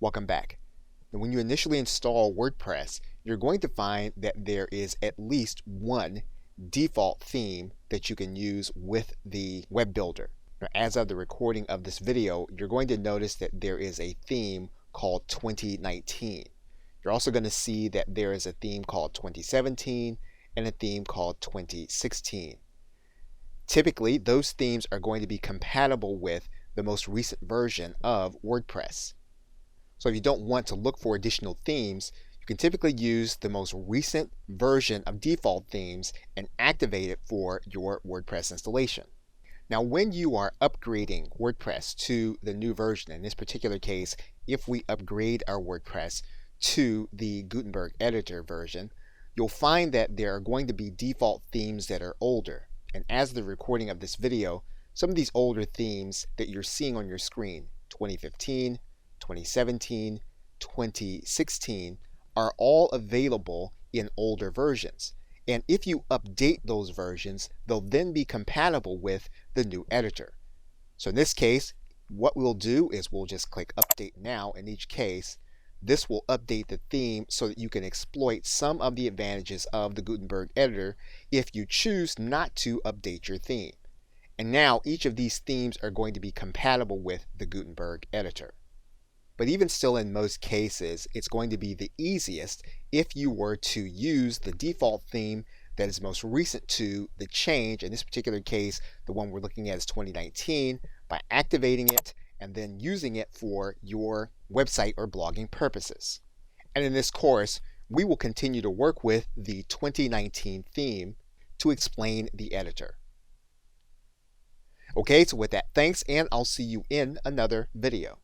Welcome back. Now, when you initially install WordPress, you're going to find that there is at least one default theme that you can use with the web builder. Now, as of the recording of this video, you're going to notice that there is a theme called 2019. You're also going to see that there is a theme called 2017 and a theme called 2016. Typically, those themes are going to be compatible with the most recent version of WordPress. So if you don't want to look for additional themes, you can typically use the most recent version of default themes and activate it for your WordPress installation. Now, when you are upgrading WordPress to the new version, in this particular case, if we upgrade our WordPress to the Gutenberg Editor version, you'll find that there are going to be default themes that are older. And as of the recording of this video, some of these older themes that you're seeing on your screen, 2015, 2017, 2016, are all available in older versions. And if you update those versions, they'll then be compatible with the new editor. So in this case, what we'll do is we'll just click Update Now in each case. This will update the theme so that you can exploit some of the advantages of the Gutenberg Editor if you choose not to update your theme. And now each of these themes are going to be compatible with the Gutenberg Editor. But even still, in most cases, it's going to be the easiest if you were to use the default theme that is most recent to the change. In this particular case, the one we're looking at is 2019, by activating it and then using it for your website or blogging purposes. And in this course, we will continue to work with the 2019 theme to explain the editor. Okay, so with that, thanks, and I'll see you in another video.